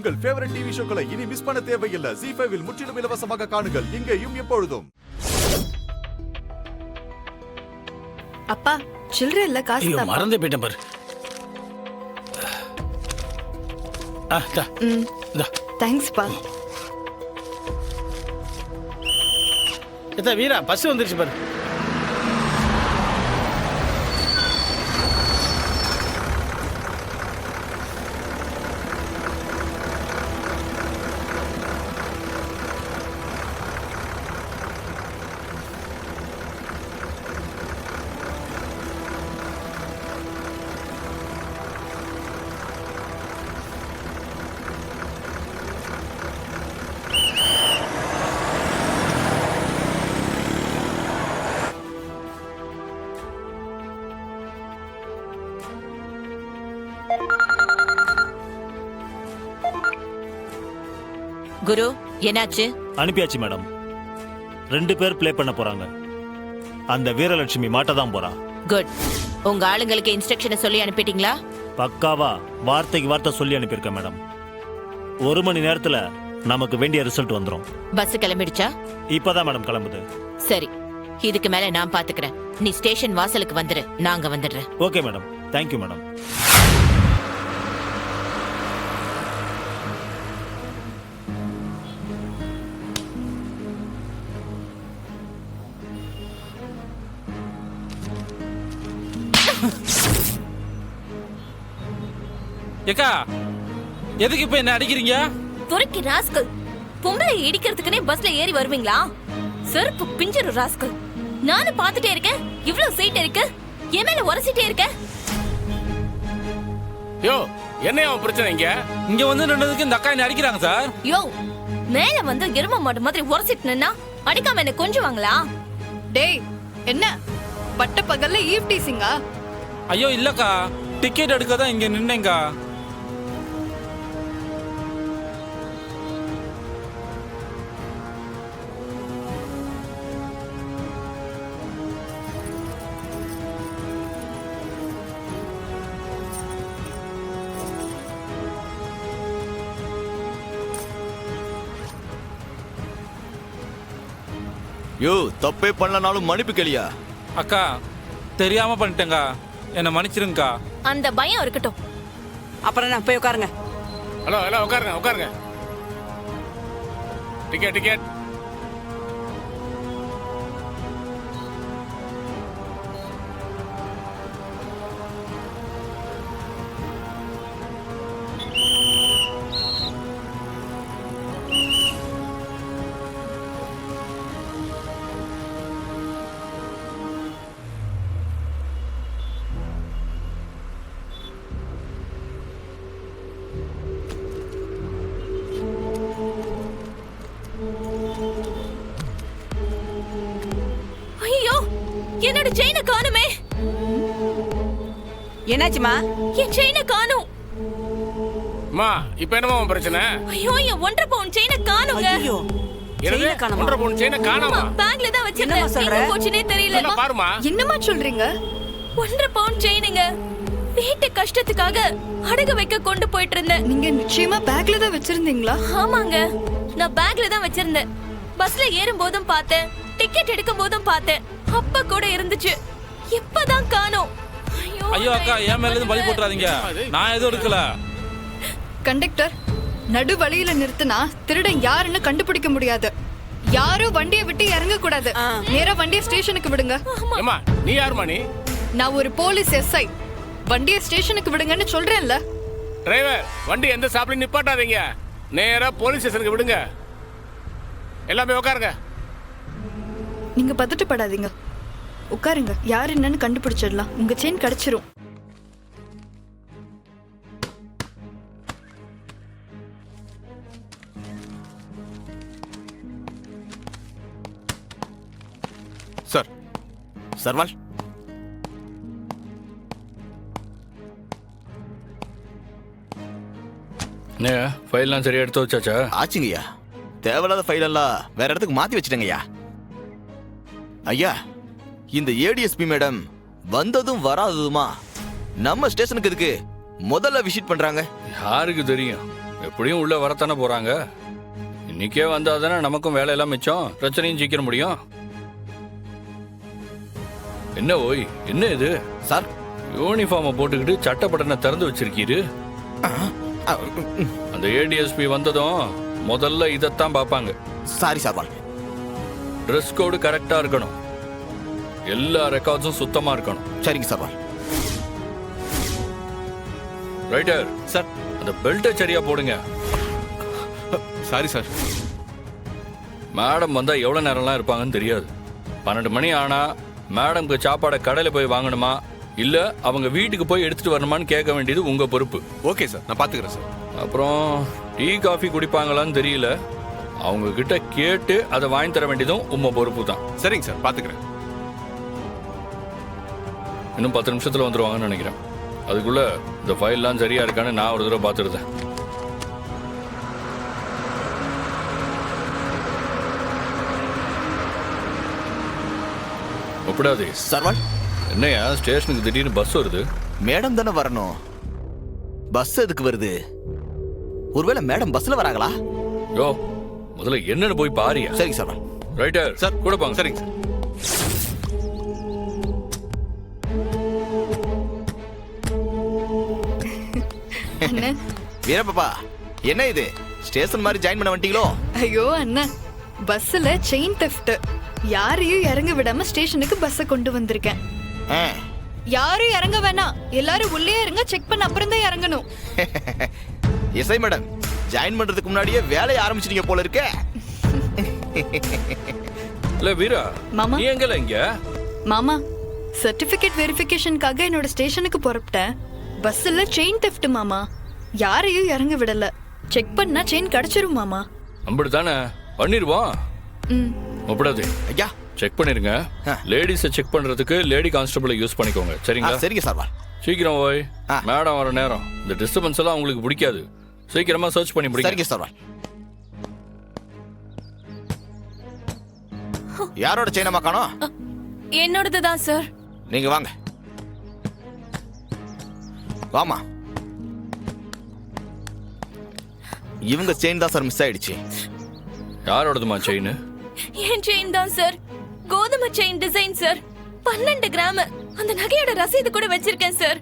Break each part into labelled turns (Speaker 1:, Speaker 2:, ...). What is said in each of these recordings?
Speaker 1: உங்கள் favourite TV ஷோக்களை இனி miss பண்ண தேவையில்லை. ZEE5 இல் முற்றிலும் இலவசமாக காணுங்கள். இங்கேயும் எப்பொழுதும்.
Speaker 2: அப்பா சில்லறை இல்ல, காசு தான்.
Speaker 3: மறந்தே போயிட்டேன் பாரு.
Speaker 2: தேங்க்ஸ் பா.
Speaker 3: வீரா பஸ் வந்துருச்சு பாரு.
Speaker 4: குரு என்னாச்சு?
Speaker 5: அனுப்பியாச்சு மேடம். 2 பேர் ப்ளே பண்ண போறாங்க. அந்த வீரலட்சுமி மாட்ட தான் போறா.
Speaker 4: குட். உங்க ஆளுங்களுக்கு இன்ஸ்ட்ரக்ஷனை சொல்லி அனுப்பிட்டீங்களா?
Speaker 5: பக்காவா வார்த்தைக்கு வார்த்தை சொல்லி அனுப்பியிருக்கேன் மேடம். 1 மணி நேரத்துல நமக்கு வேண்டிய ரிசல்ட் வந்துடும்.
Speaker 4: பஸ் கிளம்பிடுச்சா?
Speaker 5: இப்பதான் மேடம் கிளம்புது.
Speaker 4: சரி, இதுக்கு மேல நான் பாத்துக்கிறேன். நீ ஸ்டேஷன் வாசலுக்கு வந்துரு, நாங்க வந்துடுறேன்.
Speaker 5: Okay madam. Thank you madam.
Speaker 6: ஏக்கா, எதுக்கு இப்ப என்ன அடிக்கிறீங்க?
Speaker 7: துரைக்கு ராஸ்கல், பொம்பளை இடிக்கிறதுக்குனே பஸ்ல ஏறி வருவீங்களா? செருப்பு பிஞ்சரு ராஸ்கல். நானும் பாத்துட்டே இருக்கேன், இவ்வளவு சீட் இருக்கு, என் மேல உரசிட்டே இருக்க.
Speaker 3: யோ, என்ன பிரச்சனை இங்க?
Speaker 6: இங்க வந்து நின்னதுக்கு இந்த அக்கா என்ன அடிக்கிறாங்க சார்.
Speaker 7: யோ, மேல வந்து எரும மாடு மாதிரி உரசிட்டு நின்னா அடிக்காம என்ன கொஞ்சுவாங்களா?
Speaker 2: டேய், என்ன பட்ட பகல்ல ஈவ் டீசிங்கா?
Speaker 6: ஐயோ இல்லக்கா, டிக்கெட் எடுக்க தான் இங்க நின்னேங்க.
Speaker 8: யோ, தப்பே பண்ணலனாலும் மன்னிப்பு கேளியா?
Speaker 6: அக்கா, தெரியாம பண்ணிட்டேங்க, என்ன மன்னிச்சிருங்கக்கா.
Speaker 7: அந்த பயம் இருக்கட்டும்.
Speaker 9: அப்புறம் நான் போய் உட்காருங்க.
Speaker 3: ஹலோ ஹலோ, உட்காருங்க உட்காருங்க. Ticket ticket.
Speaker 7: ஐயோ, என்னோட செயினை காணுமே.
Speaker 9: என்னாச்சுமா?
Speaker 7: என் செயினை காணும்.
Speaker 3: அம்மா, இப்போ என்னமா பிரச்சனை?
Speaker 7: ஐயோ, என் 1.5 பவுன் செயினை காணுங்க.
Speaker 9: ஐயோ,
Speaker 3: என்னது?
Speaker 9: செயினை காணுமா?
Speaker 3: 1.5 பவுன் செயினை காணாமா?
Speaker 7: பேக்ல தான் வச்சிருந்தேன்.
Speaker 9: என்னம்மா சொல்ற?
Speaker 7: எங்க போச்சுனே தெரியல.
Speaker 3: நல்லா பாருமா.
Speaker 2: என்னமா சொல்றீங்க?
Speaker 7: 1.5 பவுன் செயினுங்க. வீட்டு கஷ்டத்துக்காக அடகு வைக்க கொண்டு போயிட்டு இருந்தேன்.
Speaker 2: நீங்க நிச்சயமா பேக்ல தான் வச்சிருந்தீங்களா?
Speaker 7: ஆமாங்க, நான் பேக்ல தான் வச்சிருந்தேன். பஸ்ல ஏறும் போதும் பார்த்தேன், டிக்கெட் எடுக்கும் போதும் பார்த்தேன். அப்ப கூட இருந்துச்சு, இப்பதான் காணோம்.
Speaker 6: ஐயோ அக்கா, என் மேல எதுவும் பழி போட்டுறாதீங்க, நான் எதுவும் எடுக்கல.
Speaker 2: கண்டக்டர், நடு வழியில நிறுத்தினா திருடன் யாருன்னு கண்டுபிடிக்க முடியாது. யாரும் வண்டியை விட்டு இறங்க கூடாது. நேரா வண்டியை ஸ்டேஷனுக்கு விடுங்க.
Speaker 3: ஏமா, நீ யாருமா? நீ?
Speaker 2: நான் ஒரு போலீஸ் SI. வண்டியை ஸ்டேஷனுக்கு விடுங்கன்னு சொல்றேன்ல.
Speaker 3: டிரைவர், வண்டி எந்த ஸ்டாப்லயும் நிப்பாட்டாதீங்க, நேரா போலீஸ் ஸ்டேஷனுக்கு விடுங்க. எல்லாமே உட்காருங்க.
Speaker 2: நீங்க பதட்டப்படாதீங்க, உட்காருங்க. யார் என்னன்னு கண்டுபிடிச்சிடலாம். உங்க செயின் கிடைச்சிரும்.
Speaker 8: சார், சர்வால்.
Speaker 3: ஃபைல்லாம் சரியா எடுத்து வச்சாச்சா?
Speaker 8: ஆச்சுங்கய்யா. தேவையில்லாத ஃபைல் எல்லாம் வேற இடத்துக்கு மாத்தி வச்சிட்டேங்கய்யா. ஐயா, இந்த ADSP மேடம் வந்ததும் வராததுமா நம்ம ஸ்டேஷனுக்கு இதுக்கு முதல்ல விசிட் பண்றாங்க.
Speaker 3: யாருக்கு தெரியும்?
Speaker 6: எப்படியும் உள்ள வரத்தானே போறாங்க. இன்னைக்கே வந்தாதானே நமக்கும் வேலையெல்லாம் மிச்சம், பிரச்சனையும் சீக்கிரம் முடியும். என்ன ஓய், என்ன இது
Speaker 8: சார்
Speaker 6: யூனிஃபார்மை போட்டுக்கிட்டு சட்டை பட்டனை திறந்து வச்சிருக்கீரு? அந்த ஏடிஎஸ்பி வந்ததும் முதல்ல இதைத்தான் பார்ப்பாங்க.
Speaker 8: சாரி சர்வால்.
Speaker 6: ட்ரெஸ் கோடு கரெக்டா இருக்கணும், எல்லா ரெக்கார்ட்ஸும் சுத்தமா இருக்கணும்.
Speaker 8: சரிங்க சர்வால்.
Speaker 6: Writer
Speaker 10: sir.
Speaker 6: அந்த பெல்ட்டை சரியா போடுங்க.
Speaker 10: Sorry sir.
Speaker 6: மேடம் வந்தா எவ்வளவு நேரம்லாம் இருப்பாங்கன்னு தெரியாது. 12 மணி ஆனா மேடம்க்கு சாப்பாடை கடையில போய் வாங்கணுமா இல்ல அவங்க வீட்டுக்கு போய் எடுத்துட்டு வரணுமான்னு கேட்க வேண்டியது உங்க பொறுப்பு.
Speaker 10: ஓகே சார், நான் பாத்துக்கிறேன் சார்.
Speaker 6: அப்புறம் டீ காஃபி குடிப்பாங்களான்னு தெரியல, அவங்க கிட்ட கேட்டு அதை வாங்கி தர வேண்டியதும் உங்க பொறுப்பு தான்.
Speaker 10: சரிங்க சார், பாத்துக்கிறேன்.
Speaker 6: இன்னும் 10 நிமிஷத்துல வந்துருவாங்கன்னு நினைக்கிறேன். அதுக்குள்ள இந்த ஃபைல்லாம் சரியா இருக்கான்னு நான் ஒரு தடவை பார்த்துருந்தேன். ஒப்பிடாதே
Speaker 8: சர்வால்.
Speaker 6: என்னையா ஸ்டேஷனுக்கு திடீர்னு பஸ் வருது?
Speaker 8: மேடம் தானே வரணும், பஸ் எதுக்கு வருது? ஒருவேளை மேடம் பஸ்ல வராங்களா?
Speaker 6: யோ முதல்ல என்னன்னு போய் பாரியா.
Speaker 8: சரிங்க சர்வால்.
Speaker 6: ரைட்டர்
Speaker 10: சார்
Speaker 6: கூட பாங்க.
Speaker 10: சரிங்க சார்.
Speaker 2: அண்ணன்.
Speaker 8: வீரப்பாப்பா, என்ன இது ஸ்டேஷன் மாதிரி ஜாயின் பண்ண வந்துட்டீங்களோ?
Speaker 2: ஐயோ அண்ணன், பஸ்ல செயின் தெஃப்ட். யாரையும் இறங்க விடாம ஸ்டேஷனுக்கு பஸ்ஸ கொண்டு வந்திருக்கேன்.
Speaker 8: ஆ.
Speaker 2: யாரும் இறங்க வேணாம், எல்லாரும் உள்ளே இருங்க, செக் பண்ண அப்புறம் தான் இறங்கணும்.
Speaker 8: எஸ்ஐ மேடம், ஜாயின் பண்றதுக்கு முன்னாடியே வேலையை ஆரம்பிச்சிட்டீங்க போல இருக்கே.
Speaker 6: இல்ல வீரா,
Speaker 2: மாமா.
Speaker 6: நீ எங்கல இங்க?
Speaker 2: மாமா, சர்டிபிகேட் வெரிஃபிகேஷனுக்காக என்னோட ஸ்டேஷனுக்கு புறப்பட்டேன். பஸ்ல செயின் தெஃப்ட் மாமா, யாரையும் இறங்க விடல. செக் பண்ணா செயின் கிடைச்சிரும் மாமா.
Speaker 6: அப்படித்தானே பண்ணிருவோம்.
Speaker 2: ம்.
Speaker 6: ஒப்பிடாதே
Speaker 8: ஐயா.
Speaker 6: செக் பண்ணிருங்க. லேடிஸை செக் பண்றதுக்கு லேடி கான்ஸ்டபிளை யூஸ் பண்ணிக்கோங்க. சரிங்களா?
Speaker 8: சரிங்க சர்வால்.
Speaker 6: சீக்கிரம் போய் மேடம் வர நேரம். இந்த டிஸ்டர்பன்ஸ் எல்லாம் உங்களுக்கு பிடிக்காது. சீக்கிரமா சர்ச் பண்ணி முடிங்க.
Speaker 8: சரிங்க சர்வால். யாரோட செயினமா காணோம்?
Speaker 7: என்னோடது தான் சார்.
Speaker 8: நீங்க வாங்க. வாமா. இவங்க செயின் தான் சார் மிஸ் ஆயிடுச்சு.
Speaker 6: யாரோடதுமா செயின்?
Speaker 7: என் செயின் தான் சார். கோதுமை செயின் டிசைன் சார். 12 கிராம். அந்த நகையோட ரசீது கூட வச்சிருக்கேன் சார்.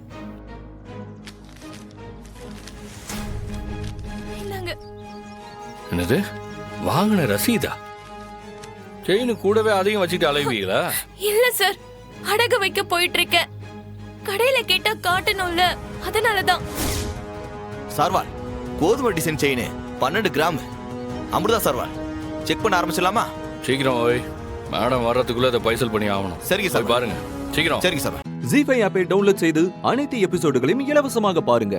Speaker 7: இந்தாங்க.
Speaker 6: என்னது? வாங்கின ரசீதா? செயின் கூடவே அதையும் வச்சுட்டு அலைவீங்களா?
Speaker 7: இல்ல சார், அடகு வைக்க போயிட்டு இருக்கேன். கடையில கேட்டா காட்டணும்ல, அதனாலதான்.
Speaker 8: சர்வால், கோதுமை டிசைன் செயின் 12 கிராம். அமிர்தா சர்வால், செக் பண்ண ஆரம்பிச்சிடலாமா?
Speaker 6: சீக்கிரம் போய் மேடம் வர்றதுக்குள்ள அதை பைசல் பண்ணி ஆகணும்.
Speaker 8: சரிங்க சார்.
Speaker 6: பாருங்க சீக்கிரம்.
Speaker 8: சரிங்க சார்.
Speaker 11: ஜீ5 ஆப்பை டவுன்லோட் செய்து அனைத்து எபிசோடுகளையும் இலவசமாக பாருங்க.